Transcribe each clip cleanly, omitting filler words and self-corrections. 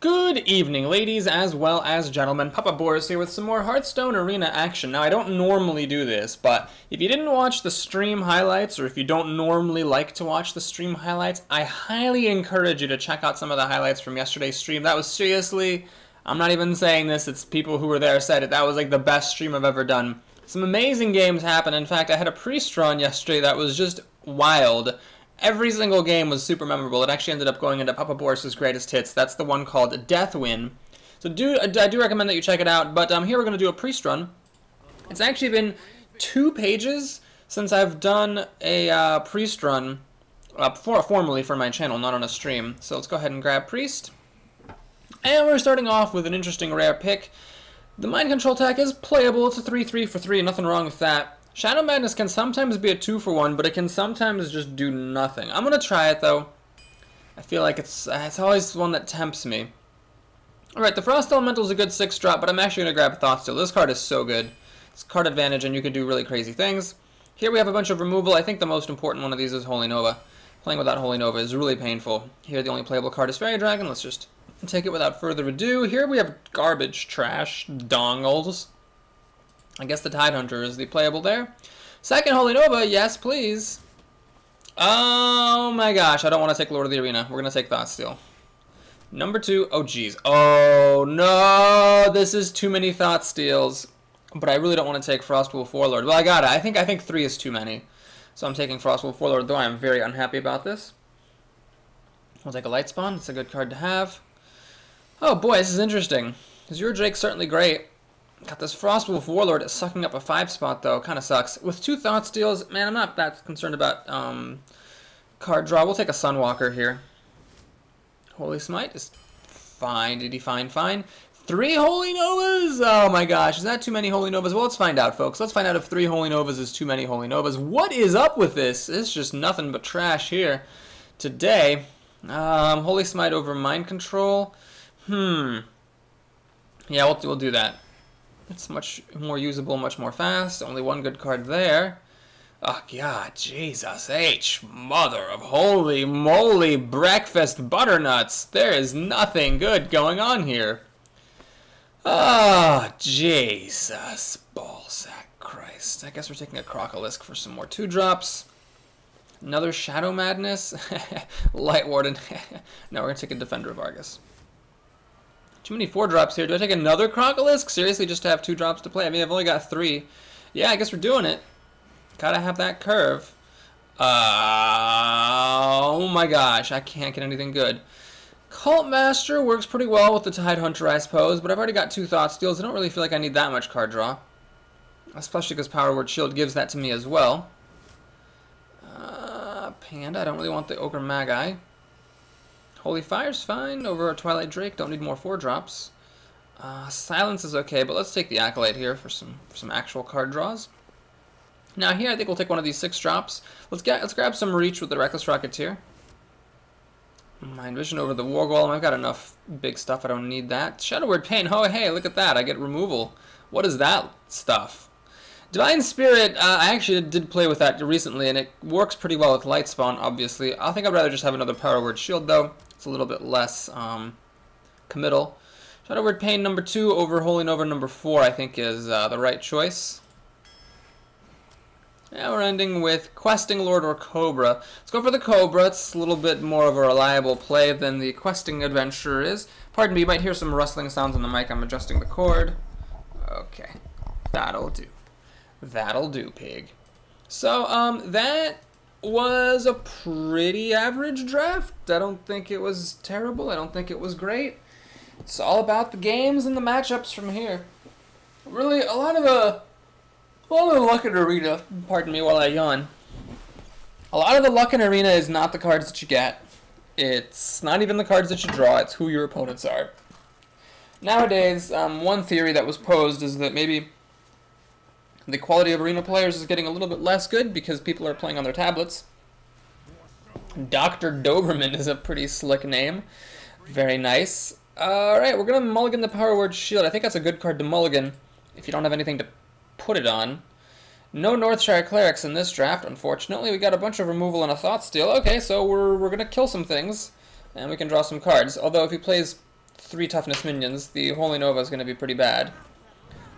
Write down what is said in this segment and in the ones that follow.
Good evening, ladies as well as gentlemen. Papa Boris here with some more Hearthstone Arena action. Now, I don't normally do this, but if you didn't watch the stream highlights, or if you don't normally like to watch the stream highlights, I highly encourage you to check out some of the highlights from yesterday's stream. That was seriously, I'm not even saying this, it's people who were there said it, that was like the best stream I've ever done. Some amazing games happened. In fact, I had a priest run yesterday that was just wild. Every single game was super memorable. It actually ended up going into Papa Boris's greatest hits. That's the one called Death Win. So I do recommend that you check it out. But here we're going to do a priest run. It's actually been 2 pages since I've done a priest run formally for my channel, not on a stream. So let's go ahead and grab priest. And we're starting off with an interesting rare pick. The mind control tech is playable. It's a 3/3 for 3. Nothing wrong with that. Shadow Madness can sometimes be a 2 for 1, but it can sometimes just do nothing. I'm going to try it, though. I feel like it's always one that tempts me. Alright, the Frost Elemental is a good 6-drop, but I'm actually going to grab Thoughtsteal. This card is so good. It's card advantage, and you can do really crazy things. Here we have a bunch of removal. I think the most important one of these is Holy Nova. Playing without Holy Nova is really painful. Here the only playable card is Fairy Dragon. Let's just take it without further ado. Here we have garbage, trash, dongles. I guess the Tidehunter is the playable there. Second Holy Nova, yes please. Oh my gosh, I don't want to take Lord of the Arena. We're going to take Thoughtsteal. Number 2, oh geez. Oh no, this is too many Thoughtsteals. But I really don't want to take Frostwolf Warlord. Well, I got it. I think 3 is too many. So I'm taking Frostwolf Warlord, though I am very unhappy about this. We'll take a Light Spawn. It's a good card to have. Oh boy, this is interesting. Azure Drake's certainly great. Got this Frostwolf Warlord sucking up a 5 spot, though. Kind of sucks. With 2 Thoughtsteals, man, I'm not that concerned about card draw. We'll take a Sunwalker here. Holy Smite is fine. Did he fine? 3 Holy Novas! Oh my gosh, is that too many Holy Novas? Well, let's find out, folks. Let's find out if 3 Holy Novas is too many Holy Novas. What is up with this? It's just nothing but trash here today. Holy Smite over Mind Control. Yeah, we'll do that. It's much more usable, much more fast. Only 1 good card there. Oh, God, Jesus H. Mother of holy moly breakfast butternuts. There is nothing good going on here. Oh, Jesus. Ballsack Christ. I guess we're taking a Crocolisk for some more 2-drops. Another Shadow Madness. Light Warden. No, we're going to take a Defender of Argus. Too many 4-drops here. Do I take another Crocolisk? Seriously, just to have 2 drops to play? I mean, I've only got 3. Yeah, I guess we're doing it. Gotta have that curve. Oh my gosh, I can't get anything good. Cult Master works pretty well with the Tidehunter, I suppose, but I've already got 2 Thoughtsteals. I don't really feel like I need that much card draw. Especially because Power Word Shield gives that to me as well. Panda, I don't really want the Ogre Magi. Holy Fire's fine over a Twilight Drake. Don't need more 4-drops. Silence is okay, but let's take the Acolyte here for some actual card draws. Now here, I think we'll take one of these 6-drops. Let's grab some Reach with the Reckless Rocketeer. Mind Vision over the War Golem. I've got enough big stuff. I don't need that. Shadow Word Pain. Oh, hey, look at that. I get removal. What is that stuff? Divine Spirit, I actually did play with that recently, and it works pretty well with Light Spawn, obviously. I think I'd rather just have another Power Word Shield, though. It's a little bit less committal. Shadow Word Pain number 2 over Holy Nova number 4, I think, is the right choice. Now we're ending with Questing Lord or Cobra. Let's go for the Cobra. It's a little bit more of a reliable play than the Questing Adventurer is. Pardon me, you might hear some rustling sounds on the mic. I'm adjusting the cord. Okay, that'll do. That'll do, pig. So, that was a pretty average draft. I don't think it was terrible. I don't think it was great. It's all about the games and the matchups from here. Really, a lot of the luck in Arena, pardon me while I yawn. A lot of the luck in Arena is not the cards that you get. It's not even the cards that you draw. It's who your opponents are. Nowadays, one theory that was posed is that maybe the quality of Arena players is getting a little bit less good because people are playing on their tablets. Dr. Doberman is a pretty slick name. Very nice. Alright, we're going to mulligan the Power Word Shield. I think that's a good card to mulligan if you don't have anything to put it on. No Northshire Clerics in this draft, unfortunately. We got a bunch of removal and a Thoughtsteal. Okay, so we're going to kill some things, and we can draw some cards. Although if he plays 3 toughness minions, the Holy Nova is going to be pretty bad.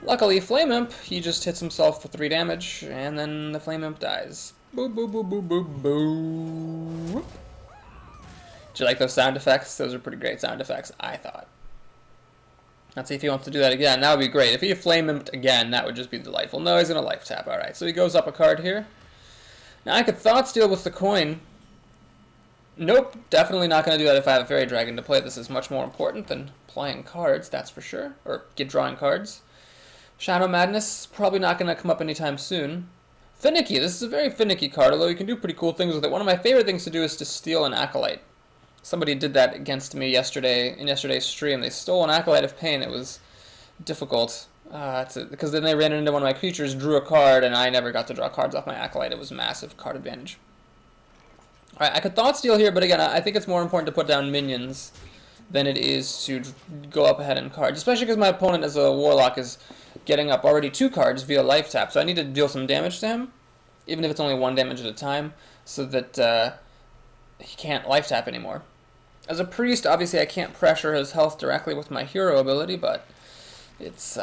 Luckily, Flame Imp, he just hits himself for 3 damage, and then the Flame Imp dies. Boo, boo, boo, boo, boo, boo. Did you like those sound effects? Those are pretty great sound effects, I thought. Let's see if he wants to do that again. That would be great. If he Flame Imped again, that would just be delightful. No, he's going to Life Tap. Alright, so he goes up a card here. Now, I could Thought Steal with the coin. Nope, definitely not going to do that if I have a Fairy Dragon to play. This is much more important than playing cards, that's for sure. Or drawing cards. Shadow Madness, probably not going to come up anytime soon. Finicky, this is a very finicky card, although you can do pretty cool things with it. One of my favorite things to do is to steal an Acolyte. Somebody did that against me yesterday in yesterday's stream. They stole an Acolyte of Pain. It was difficult because then they ran into one of my creatures, drew a card, and I never got to draw cards off my Acolyte. It was a massive card advantage. Alright, I could Thought Steal here, but again, I think it's more important to put down minions than it is to go up ahead in cards, especially because my opponent as a Warlock is getting up already 2 cards via Life Tap, so I need to deal some damage to him, even if it's only 1 damage at a time, so that he can't Life Tap anymore. As a priest, obviously I can't pressure his health directly with my hero ability, but it's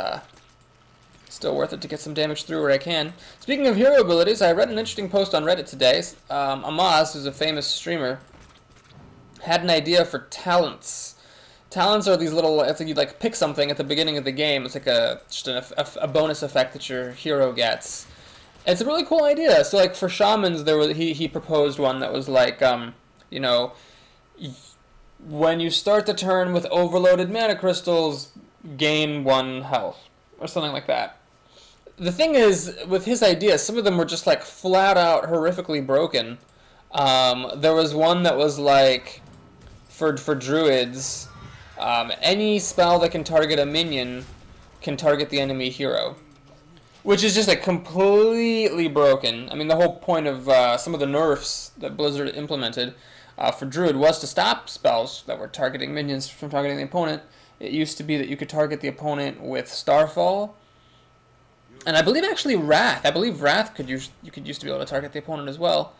still worth it to get some damage through where I can. Speaking of hero abilities, I read an interesting post on Reddit today. Amaz, who's a famous streamer, had an idea for talents. Talents are these little, it's like you like pick something at the beginning of the game. It's like just a bonus effect that your hero gets. It's a really cool idea. So like for shamans, he proposed one that was like, you know, when you start the turn with overloaded mana crystals, gain 1 health, or something like that. The thing is, with his ideas, some of them were just like flat out horrifically broken. There was one that was like, for druids, any spell that can target a minion can target the enemy hero. Which is just like completely broken. I mean, the whole point of some of the nerfs that Blizzard implemented for Druid was to stop spells that were targeting minions from targeting the opponent. It used to be that you could target the opponent with Starfall, and I believe actually Wrath. I believe Wrath used to be able to target the opponent as well.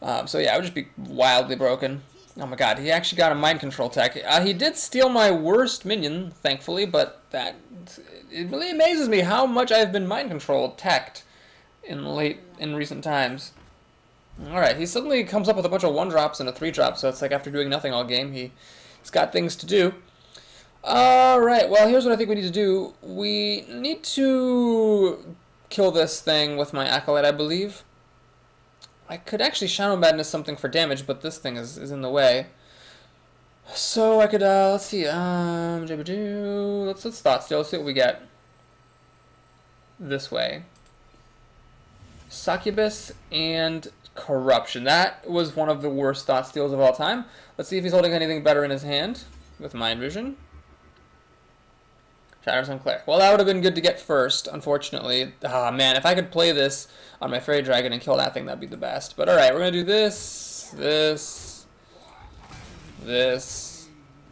So yeah, it would just be wildly broken. Oh my god, he actually got a mind control tech. He did steal my worst minion, thankfully, but it really amazes me how much I've been mind control teched in recent times. Alright, he suddenly comes up with a bunch of 1-drops and a 3-drop, so it's like after doing nothing all game, he's got things to do. Alright, well, here's what I think we need to do. We need to kill this thing with my Acolyte, I believe. I could actually Shadow Madness something for damage, but this thing is in the way. So I could, let's see, let's Thought Steal, let's see what we get. This way. Succubus and Corruption. That was one of the worst Thought Steals of all time. Let's see if he's holding anything better in his hand with Mind Vision. Shatters on Cleric. Well, that would have been good to get first, unfortunately. Ah, man, if I could play this on my Fairy Dragon and kill that thing, that'd be the best. But alright, we're going to do this, this,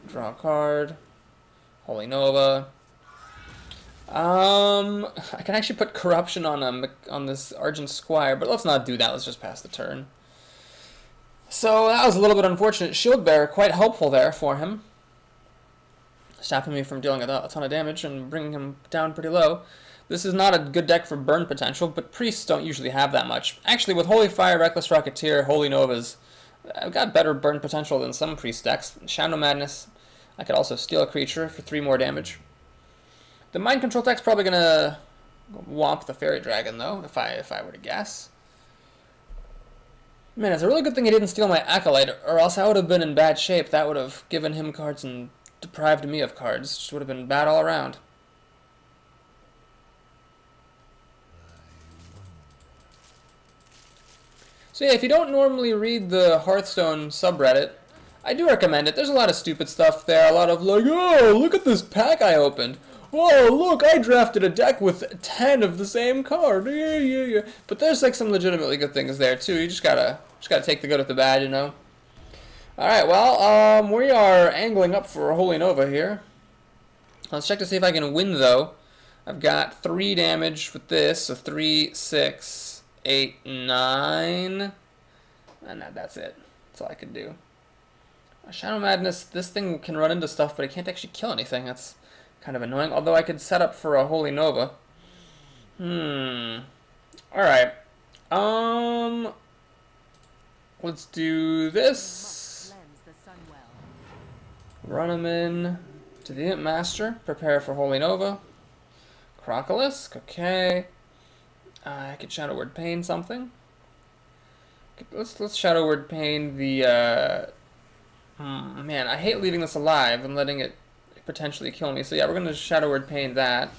draw a card, Holy Nova. I can actually put Corruption on this Argent Squire, but let's not do that. Let's just pass the turn. So that was a little bit unfortunate. Shield Bearer, quite helpful there for him, stopping me from dealing a ton of damage and bringing him down pretty low. This is not a good deck for burn potential, but priests don't usually have that much. Actually, with Holy Fire, Reckless Rocketeer, Holy Novas, I've got better burn potential than some priest decks. Shadow Madness, I could also steal a creature for 3 more damage. The Mind Control deck's probably gonna womp the Fairy Dragon, though, if I were to guess. Man, it's a really good thing he didn't steal my Acolyte, or else I would have been in bad shape. That would have given him cards and deprived me of cards. Just would have been bad all around. So yeah, if you don't normally read the Hearthstone subreddit, I do recommend it. There's a lot of stupid stuff there. A lot of like, oh, look at this pack I opened. Oh, look, I drafted a deck with 10 of the same card. Yeah. But there's like some legitimately good things there too. You just gotta take the good with the bad, you know. All right, well, we are angling up for a Holy Nova here. Let's check to see if I can win though. I've got 3 damage with this, so 3, 6, 8, 9, and that's it. That's all I can do. Shadow Madness, this thing can run into stuff, but it can't actually kill anything. That's kind of annoying. Although I could set up for a Holy Nova. Alright. Let's do this. Run him in to the Imp Master. Prepare for Holy Nova. Crocolisk, okay. I could Shadow Word Pain something. Let's Shadow Word Pain the man, I hate leaving this alive and letting it potentially kill me. So yeah, we're gonna Shadow Word Pain that.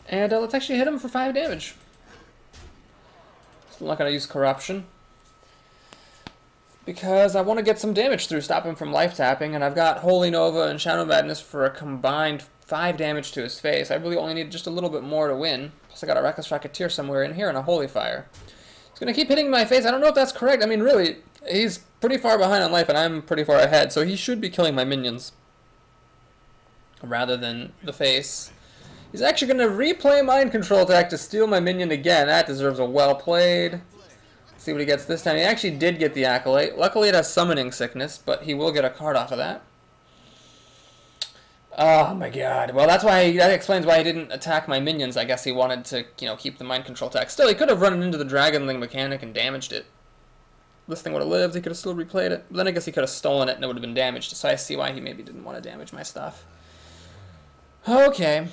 And let's actually hit him for 5 damage. Still not gonna use Corruption, because I want to get some damage through, stop him from life tapping, and I've got Holy Nova and Shadow Madness for a combined 5 damage to his face. I really only need just a little bit more to win. Plus I got a Reckless Racketeer somewhere in here and a Holy Fire. He's going to keep hitting my face. I don't know if that's correct. I mean, really, he's pretty far behind on life and I'm pretty far ahead, so he should be killing my minions rather than the face. He's actually going to replay Mind Control attack to steal my minion again. That deserves a well played. See what he gets this time. He actually did get the Acolyte. Luckily it has Summoning Sickness, but he will get a card off of that. Oh my god. Well, that explains why he didn't attack my minions. I guess he wanted to, keep the Mind Control attack. Still, he could have run into the Dragonling mechanic and damaged it. This thing would have lived. He could have still replayed it. But then I guess he could have stolen it and it would have been damaged. So I see why he maybe didn't want to damage my stuff. Okay.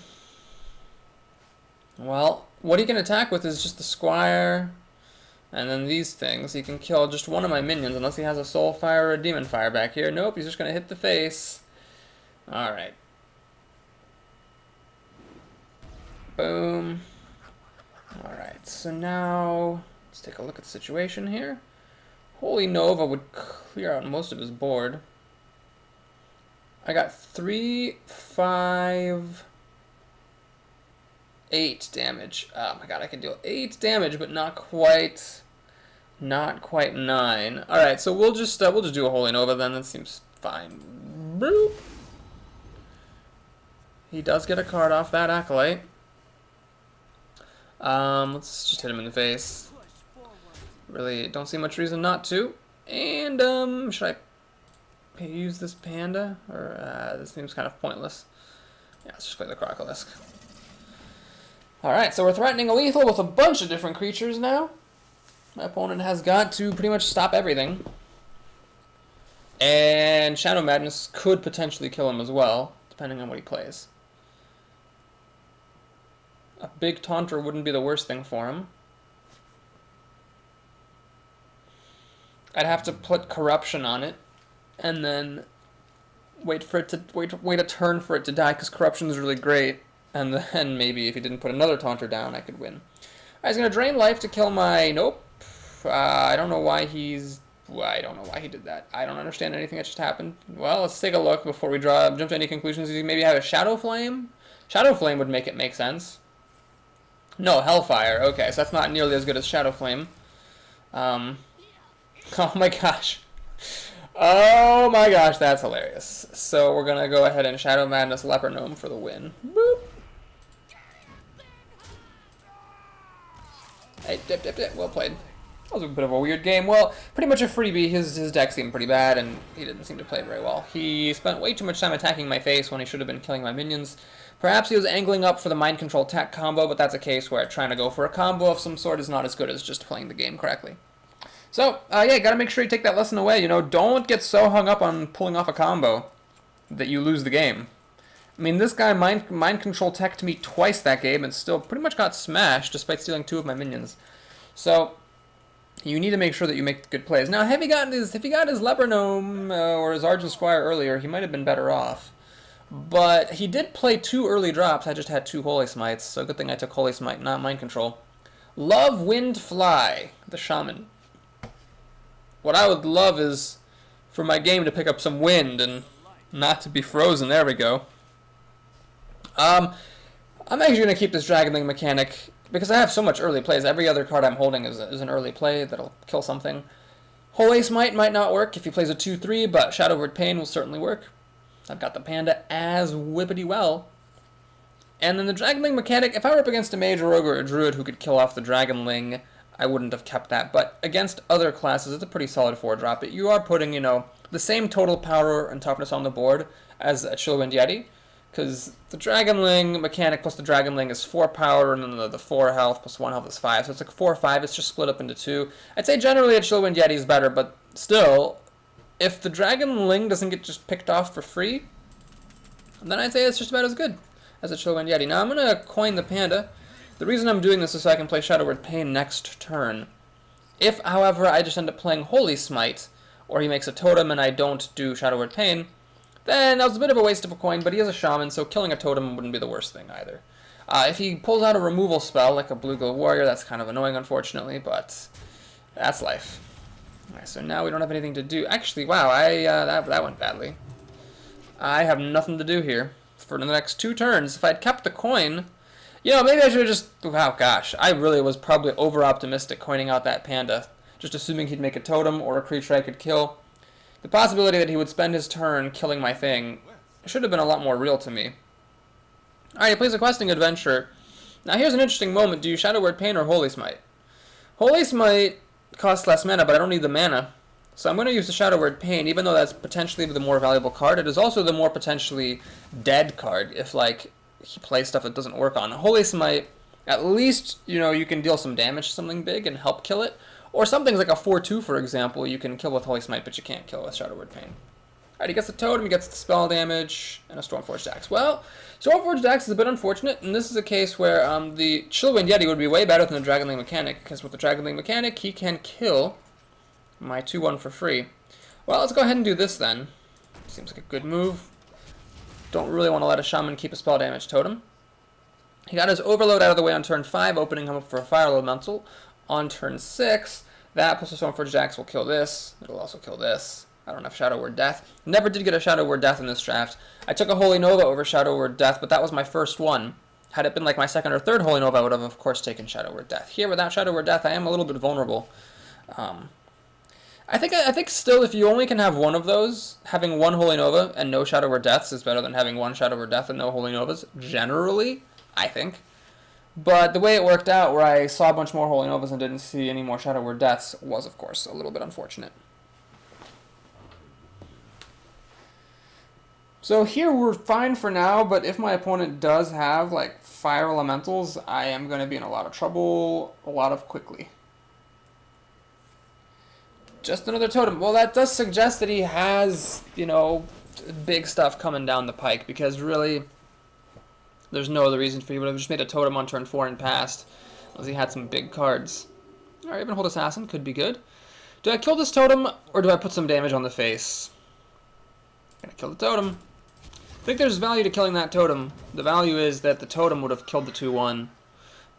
Well, what he can attack with is just the Squire. And then these things, he can kill just one of my minions unless he has a Soul Fire or a Demon Fire back here. Nope, he's just going to hit the face. Alright. Boom. Alright, so now let's take a look at the situation here. Holy Nova would clear out most of his board. I got 3, 5, 8 damage. Oh my god, I can deal 8 damage, but not quite 9. Alright, so we'll just do a Holy Nova then. That seems fine. Boop. He does get a card off that Acolyte. Let's just hit him in the face. Really don't see much reason not to. And should I use this Panda? Or this seems kind of pointless. Yeah, let's just play the Crocolisk. Alright, so we're threatening a lethal with a bunch of different creatures now. My opponent has got to pretty much stop everything. And Shadow Madness could potentially kill him as well, depending on what he plays. A big Taunter wouldn't be the worst thing for him. I'd have to put Corruption on it, and then wait a turn for it to die, because Corruption is really great. And then maybe if he didn't put another Taunter down, I could win. Alright, he's going to drain life to kill my... Nope. I don't know why I don't know why he did that. I don't understand anything that just happened. Well, let's take a look before we jump to any conclusions. Does he maybe have a Shadow Flame? Shadow Flame would make it make sense. No, Hellfire. Okay, so that's not nearly as good as Shadow Flame. Oh my gosh. Oh my gosh, that's hilarious. So we're going to go ahead and Shadow Madness Leper Gnome for the win. Boop. Hey, dip. Well played. That was a bit of a weird game. Well, pretty much a freebie. His deck seemed pretty bad, and he didn't seem to play very well. He spent way too much time attacking my face when he should have been killing my minions. Perhaps he was angling up for the Mind Control attack combo, but that's a case where trying to go for a combo of some sort is not as good as just playing the game correctly. So, yeah, gotta make sure you take that lesson away. Don't get so hung up on pulling off a combo that you lose the game. I mean, this guy mind control teched me twice that game and still pretty much got smashed despite stealing 2 of my minions. So, you need to make sure that you make good plays. Now, if he got his Leper Gnome or his Argent Squire earlier, he might have been better off. But he did play 2 early drops. I just had 2 Holy Smites, so good thing I took Holy Smite, not Mind Control. Love, Wind, Fly, the Shaman. What I would love is for my game to pick up some wind and not to be frozen. There we go. I'm actually going to keep this Dragonling mechanic because I have so much early plays. Every other card I'm holding is an early play that'll kill something. Holy Smite might not work if he plays a 2-3, but Shadow Word Pain will certainly work. I've got the Panda as whippity well. And then the Dragonling mechanic, if I were up against a Mage, a Rogue, or a Druid who could kill off the Dragonling, I wouldn't have kept that. But against other classes, it's a pretty solid 4-drop. You are putting, you know, the same total power and toughness on the board as a Chillwind Yeti, because the Dragonling mechanic plus the Dragonling is 4 power, and then the 4 health plus 1 health is 5. So it's like 4 or 5. It's just split up into 2. I'd say generally a Chillwind Yeti is better, but still, if the Dragonling doesn't get just picked off for free, then I'd say it's just about as good as a Chillwind Yeti. Now I'm going to coin the Panda. The reason I'm doing this is so I can play Shadow Word Pain next turn. If, however, I just end up playing Holy Smite, or he makes a totem and I don't do Shadow Word Pain, then that was a bit of a waste of a coin, but he is a shaman, so killing a totem wouldn't be the worst thing either. If he pulls out a removal spell, like a Blue-Glow Warrior, that's kind of annoying, unfortunately, but that's life. Alright, so now we don't have anything to do. Actually, wow, that went badly. I have nothing to do here for the next 2 turns. If I'd kept the coin, you know, maybe I should have just... Wow, gosh, I really was probably over-optimistic coining out that Panda, just assuming he'd make a totem or a creature I could kill. The possibility that he would spend his turn killing my thing should have been a lot more real to me. Alright, he plays a questing adventure. Now here's an interesting moment. Do you Shadow Word Pain or Holy Smite? Holy Smite costs less mana, but I don't need the mana. So I'm going to use the Shadow Word Pain, even though that's potentially the more valuable card. It is also the more potentially dead card if, like, he plays stuff that doesn't work on. Holy Smite, at least, you know, you can deal some damage to something big and help kill it. Or something like a 4-2, for example, you can kill with Holy Smite, but you can't kill with Shadow Word Pain. Alright, he gets the totem, he gets the spell damage, and a Stormforged Axe. Well, Stormforged Axe is a bit unfortunate, and this is a case where the Chillwind Yeti would be way better than the Dragonling mechanic, because with the Dragonling mechanic, he can kill my 2-1 for free. Well, let's go ahead and do this then. Seems like a good move. Don't really want to let a Shaman keep a spell damage totem. He got his Overload out of the way on turn 5, opening him up for a Fire Elemental. On turn 6, that plus the Stormforged Axe will kill this. It'll also kill this. I don't have Shadow Word Death. Never did get a Shadow Word Death in this draft. I took a Holy Nova over Shadow Word Death, but that was my first one. Had it been like my second or third Holy Nova, I would have, of course, taken Shadow Word Death. Here, without Shadow Word Death, I am a little bit vulnerable. I think still, if you only can have one of those, having one Holy Nova and no Shadow Word Deaths is better than having one Shadow Word Death and no Holy Novas, generally, I think. But the way it worked out, where I saw a bunch more Holy Novas and didn't see any more Shadow Word Deaths, was, of course, a little bit unfortunate. So here we're fine for now, but if my opponent does have, like, Fire Elementals, I am going to be in a lot of trouble, a lot of quickly. Just another totem. Well, that does suggest that he has, you know, big stuff coming down the pike, because really... there's no other reason for you. He would have just made a totem on turn 4 and passed, unless he had some big cards. Alright, Ravenhold Assassin could be good. Do I kill this totem, or do I put some damage on the face? I'm gonna kill the totem. I think there's value to killing that totem. The value is that the totem would have killed the 2-1.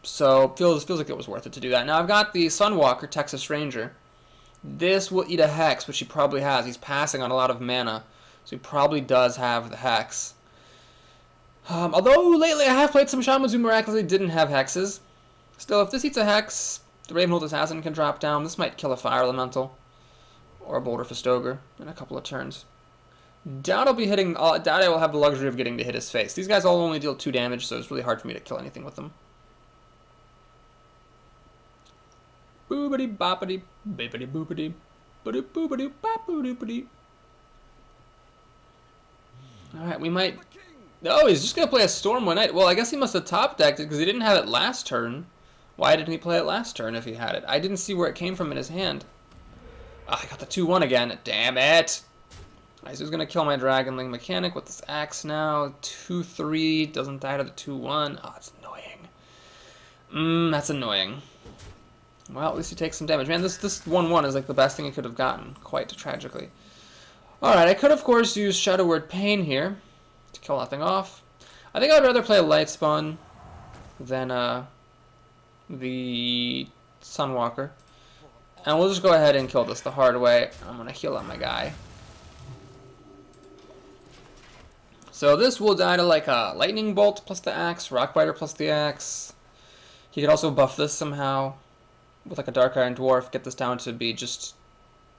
So, feels like it was worth it to do that. Now, I've got the Sunwalker, Texas Ranger. This will eat a Hex, which he probably has. He's passing on a lot of mana, so he probably does have the Hex. Although lately I have played some Shamans who miraculously didn't have Hexes. Still, if this eats a Hex, the Ravenhold Assassin can drop down. This might kill a Fire Elemental or a Boulder Festoger in a couple of turns. Doubt I'll be hitting. Doubt I will have the luxury of getting to hit his face. These guys all only deal 2 damage, so it's really hard for me to kill anything with them. Boopity boppity bippity boopity boopity boopity boopity. Alright, we might. Oh, he's just going to play a Stormwind Knight. Well, I guess he must have top decked it because he didn't have it last turn. Why didn't he play it last turn if he had it? I didn't see where it came from in his hand. Oh, I got the 2-1 again. Damn it. Alright, so he's going to kill my Dragonling mechanic with this axe now. 2-3. Doesn't die to the 2-1. Oh, that's annoying. That's annoying. Well, at least he takes some damage. Man, this 1-1 is like the best thing he could have gotten. Quite tragically. Alright, I could, of course, use Shadow Word Pain here to kill that thing off. I think I'd rather play a Light Spawn than the Sunwalker. And we'll just go ahead and kill this the hard way. I'm going to heal up my guy. So this will die to like a Lightning Bolt plus the axe, Rockbiter plus the axe. He could also buff this somehow with like a Dark Iron Dwarf, get this down to be just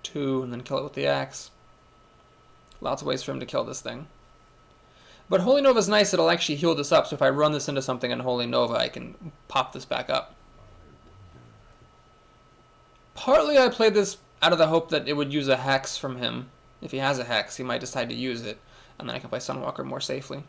2, and then kill it with the axe. Lots of ways for him to kill this thing. But Holy Nova is nice, it'll actually heal this up, so if I run this into something in Holy Nova, I can pop this back up. Partly I played this out of the hope that it would use a Hex from him. If he has a Hex, he might decide to use it, and then I can play Sunwalker more safely.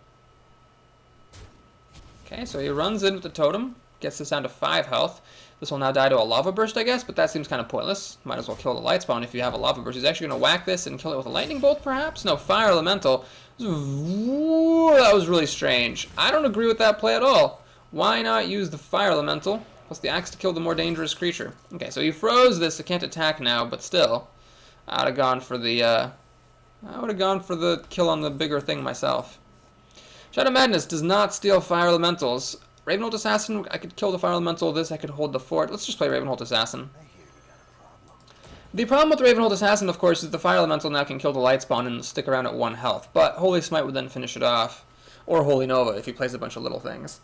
Okay, so he runs in with the totem, gets this down to 5 health. This will now die to a Lava Burst, I guess, but that seems kind of pointless. Might as well kill the Light Spawn if you have a Lava Burst. He's actually going to whack this and kill it with a Lightning Bolt, perhaps? No, Fire Elemental. Ooh, that was really strange. I don't agree with that play at all. Why not use the Fire Elemental plus the Axe to kill the more dangerous creature? Okay, so he froze this. It can't attack now, but still, I would have gone for the kill on the bigger thing myself. Shadow Madness does not steal Fire Elementals. Ravenhold Assassin, I could kill the Fire Elemental with this, I could hold the fort. Let's just play Ravenhold Assassin. The problem with Ravenhold Assassin, of course, is the Fire Elemental now can kill the Light Spawn and stick around at 1 health. But Holy Smite would then finish it off. Or Holy Nova if he plays a bunch of little things.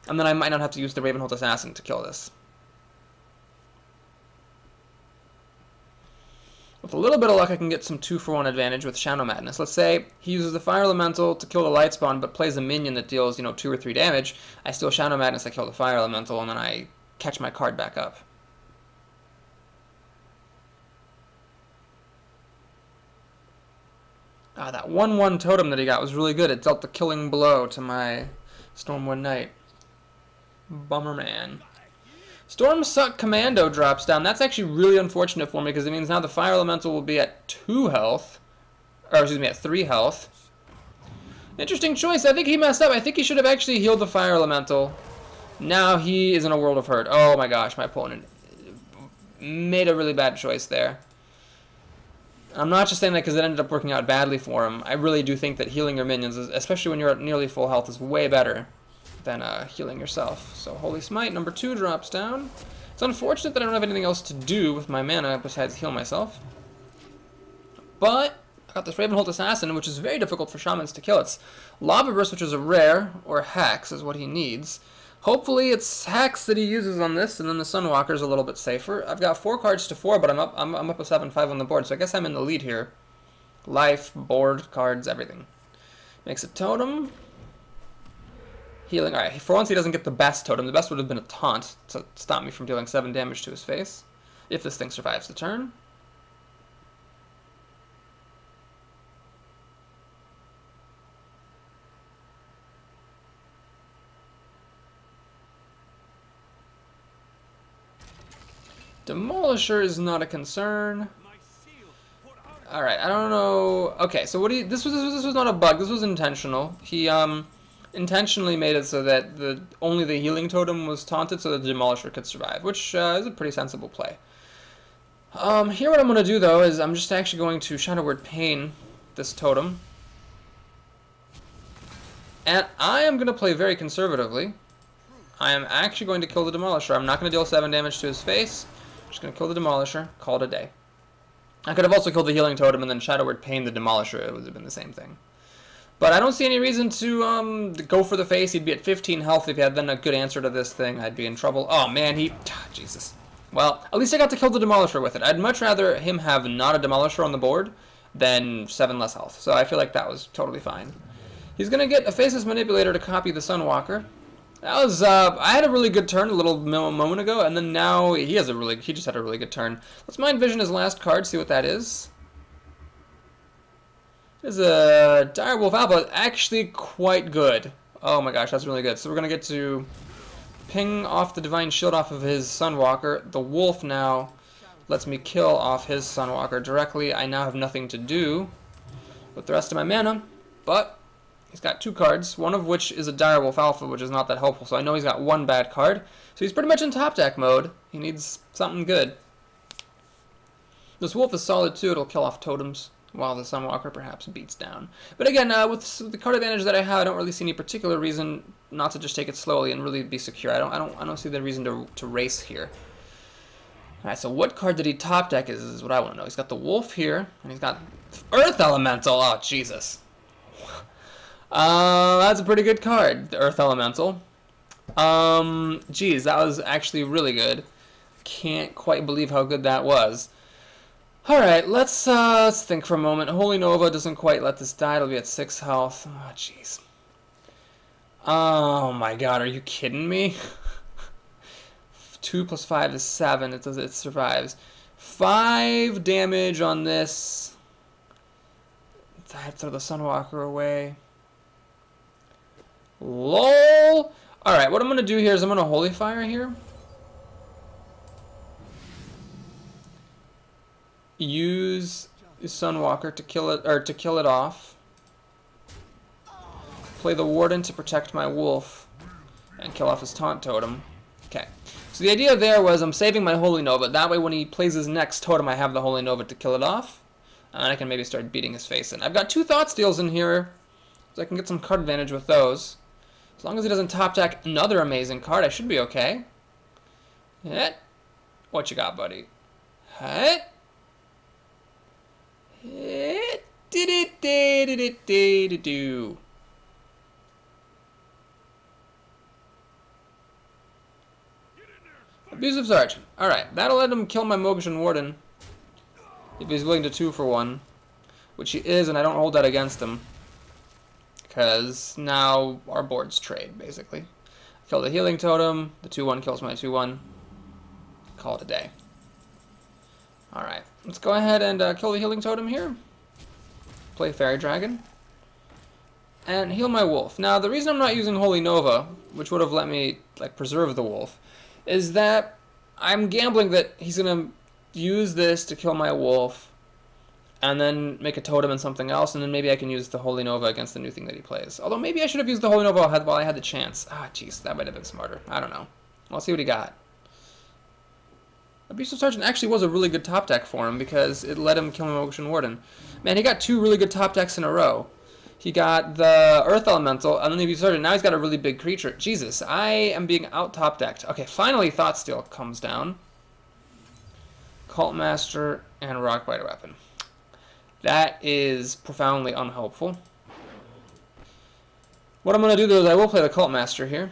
And then I might not have to use the Ravenhold Assassin to kill this. With a little bit of luck, I can get some 2-for-1 advantage with Shadow Madness. Let's say he uses the Fire Elemental to kill the Light Spawn, but plays a minion that deals, 2 or 3 damage. I steal Shadow Madness, I kill the Fire Elemental, and then I catch my card back up. Ah, that 1/1 totem that he got was really good. It dealt the killing blow to my Stormwind Knight. Bummer, man. Stormsuck Commando drops down. That's actually really unfortunate for me because it means now the Fire Elemental will be at 2 health. Or, excuse me, at 3 health. Interesting choice. I think he messed up. I think he should have actually healed the Fire Elemental. Now he is in a world of hurt. Oh my gosh, my opponent made a really bad choice there. I'm not just saying that because it ended up working out badly for him. I really do think that healing your minions, especially when you're at nearly full health, is way better than healing yourself. So Holy Smite, number 2, drops down. It's unfortunate that I don't have anything else to do with my mana besides heal myself. But I got this Ravenhold Assassin, which is very difficult for Shamans to kill. It's Lava Burst, which is a rare, or Hex is what he needs. Hopefully it's Hex that he uses on this, and then the Sunwalker is a little bit safer. I've got 4 cards to 4, but I'm up a 7-5 on the board, so I guess I'm in the lead here. Life, board, cards, everything. Makes a totem. Healing. Alright, for once he doesn't get the best totem. The best would have been a taunt to stop me from dealing 7 damage to his face, if this thing survives the turn. Demolisher is not a concern. Alright, I don't know. Okay, so what this was not a bug. This was intentional. He intentionally made it so that only the healing totem was taunted so that the Demolisher could survive, which is a pretty sensible play. Here what I'm going to do, though, is I'm just actually going to Shadow Word Pain this totem. And I am going to play very conservatively. I am actually going to kill the Demolisher. I'm not going to deal 7 damage to his face. I'm just going to kill the Demolisher, call it a day. I could have also killed the healing totem and then Shadow Word Pain the Demolisher. It would have been the same thing. But I don't see any reason to go for the face. He'd be at 15 health. If he had then a good answer to this thing, I'd be in trouble. Oh, man, Jesus. Well, at least I got to kill the Demolisher with it. I'd much rather him have not a Demolisher on the board than 7 less health. So I feel like that was totally fine. He's going to get a Faceless Manipulator to copy the Sunwalker. That was, I had a really good turn a little moment ago, and then now he just had a really good turn. Let's Mind Vision his last card, see what that is. It is a Direwolf Alpha, actually quite good. Oh my gosh, that's really good. So we're going to get to ping off the Divine Shield off of his Sunwalker. The Wolf now lets me kill off his Sunwalker directly. I now have nothing to do with the rest of my mana, but he's got 2 cards, one of which is a Direwolf Alpha, which is not that helpful, so I know he's got 1 bad card. So he's pretty much in top deck mode. He needs something good. This Wolf is solid too, it'll kill off totems, while the Sunwalker perhaps beats down. But again, with the card advantage that I have, I don't really see any particular reason not to just take it slowly and really be secure. I don't see the reason to race here. Alright, so what card did he top deck is what I want to know. He's got the Wolf here, and he's got Earth Elemental. Oh, Jesus. That's a pretty good card, the Earth Elemental. Geez, that was actually really good. Can't quite believe how good that was. Alright, let's think for a moment. Holy Nova doesn't quite let this die. It'll be at 6 health. Oh, jeez. Oh my god, are you kidding me? 2 plus 5 is 7. It survives. 5 damage on this. I have to throw the Sunwalker away. LOL! Alright, what I'm going to do here is I'm going to Holy Fire here. Use the Sunwalker to kill it, or to kill it off. Play the Warden to protect my wolf. And kill off his Taunt Totem. Okay. So the idea there was I'm saving my Holy Nova. That way when he plays his next totem, I have the Holy Nova to kill it off. And I can maybe start beating his face in. I've got 2 Thought Steals in here, so I can get some card advantage with those. As long as he doesn't top deck another amazing card, I should be okay. Hit. What you got, buddy? Hit. Hit. Do. Abusive Sergeant. Alright, that'll let him kill my Mogishan Warden. If he's willing to 2-for-1. Which he is, and I don't hold that against him. Because now our boards trade, basically. Kill the Healing Totem. The 2-1 kills my 2-1. Call it a day. Alright, let's go ahead and kill the Healing Totem here. Play Fairy Dragon. And heal my wolf. Now, the reason I'm not using Holy Nova, which would have let me like preserve the wolf, is that I'm gambling that he's going to use this to kill my wolf, and then make a totem and something else, and then maybe I can use the Holy Nova against the new thing that he plays. Although maybe I should have used the Holy Nova while I had the chance. Ah, jeez, that might have been smarter. I don't know. I'll see what he got. Abusive Sergeant actually was a really good top deck for him because it let him kill my Mogishan Warden. Man, he got 2 really good top decks in a row. He got the Earth Elemental, and then the Abusive Sergeant. Now he's got a really big creature. Jesus, I am being out top decked. Okay, finally Thought Steal comes down. Cult Master and Rockbiter Weapon. That is profoundly unhelpful. What I'm going to do though is I will play the Cult Master here.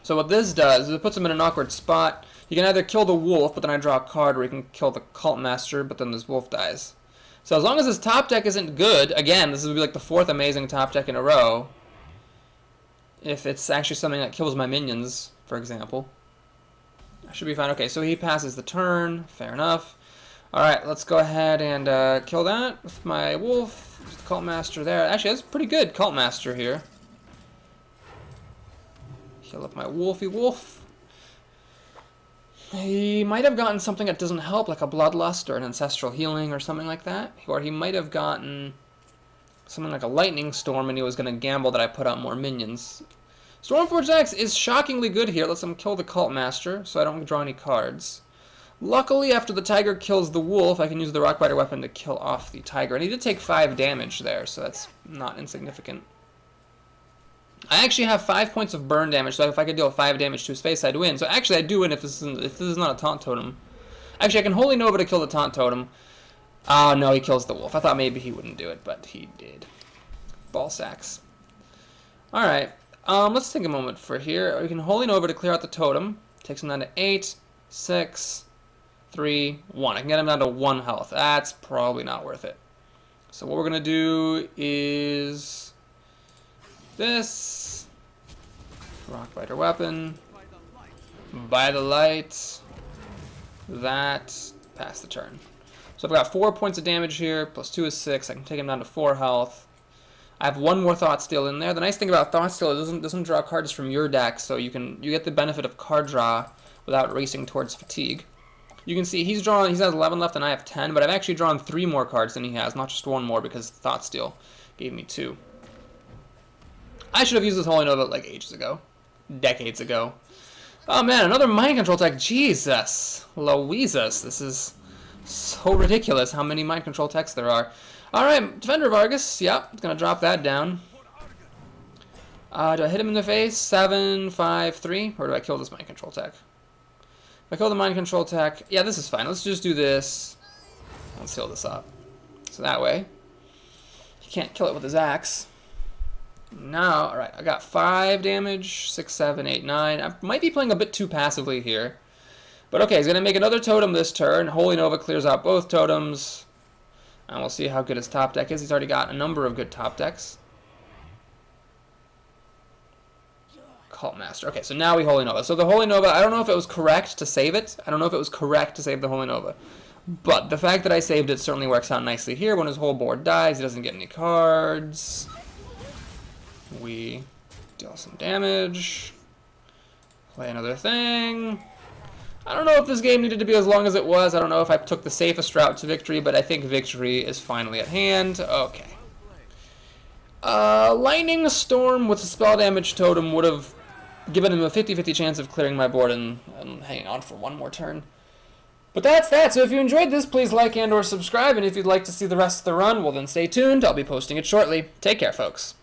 So what this does is it puts him in an awkward spot. He can either kill the wolf, but then I draw a card where he can kill the Cult Master, but then this wolf dies. So as long as his top deck isn't good, again, this would be like the 4th amazing top deck in a row. If it's actually something that kills my minions, for example. I should be fine. Okay, so he passes the turn. Fair enough. Alright, let's go ahead and kill that with my wolf. There's the Cult Master there. Actually, that's pretty good Cult Master here. Heal up my wolfy wolf. He might have gotten something that doesn't help, like a Bloodlust or an Ancestral Healing or something like that. Or he might have gotten something like a Lightning Storm, and he was going to gamble that I put out more minions. Stormforged Axe is shockingly good here. Lets him kill the Cult Master, so I don't draw any cards. Luckily, after the Tiger kills the Wolf, I can use the Rockbiter Weapon to kill off the Tiger. And he did take 5 damage there, so that's not insignificant. I actually have 5 points of burn damage, so if I could deal 5 damage to his face, I'd win. So actually, I do win if this is not a Taunt Totem. Actually, I can Holy Nova to kill the Taunt Totem. Oh, no, he kills the Wolf. I thought maybe he wouldn't do it, but he did. Ball sacks. Alright, let's take a moment for here. We can Holy Nova to clear out the Totem. Takes him down to 8, 6, 3, 1. I can get him down to 1 health. That's probably not worth it. So what we're going to do is this. Rockbiter Weapon. By the light. That. Pass the turn. So I've got 4 points of damage here. Plus 2 is 6. I can take him down to 4 health. I have 1 more Thought Steal in there. The nice thing about Thought Steal is it doesn't draw cards from your deck, so you get the benefit of card draw without racing towards fatigue. You can see he has 11 left and I have 10, but I've actually drawn 3 more cards than he has, not just 1 more because Thought Steal gave me 2. I should have used this Holy Nova like ages ago. Decades ago. Oh man, another Mind Control tech. Jesus. Louises. This is so ridiculous how many Mind Control techs there are. Alright, Defender of Argus. Yep, gonna drop that down. Do I hit him in the face? 7, 5, 3? Or do I kill this Mind Control tech? If I kill the Mind Control tech, yeah, this is fine. Let's just do this. Let's seal this up. So that way, he can't kill it with his axe. Now, alright, I got 5 damage, 6, 7, 8, 9. I might be playing a bit too passively here. But okay, he's going to make another totem this turn. Holy Nova clears out both totems. And we'll see how good his top deck is. He's already got a number of good top decks. Cult Master. Okay, so now we Holy Nova. So the Holy Nova, I don't know if it was correct to save it. I don't know if it was correct to save the Holy Nova. But the fact that I saved it certainly works out nicely here. When his whole board dies, he doesn't get any cards. We deal some damage. Play another thing. I don't know if this game needed to be as long as it was. I don't know if I took the safest route to victory, but I think victory is finally at hand. Okay. Lightning Storm with a spell damage totem would have given him a 50-50 chance of clearing my board and hanging on for one more turn. But that's that. So if you enjoyed this, please like and or subscribe. And if you'd like to see the rest of the run, well then stay tuned. I'll be posting it shortly. Take care, folks.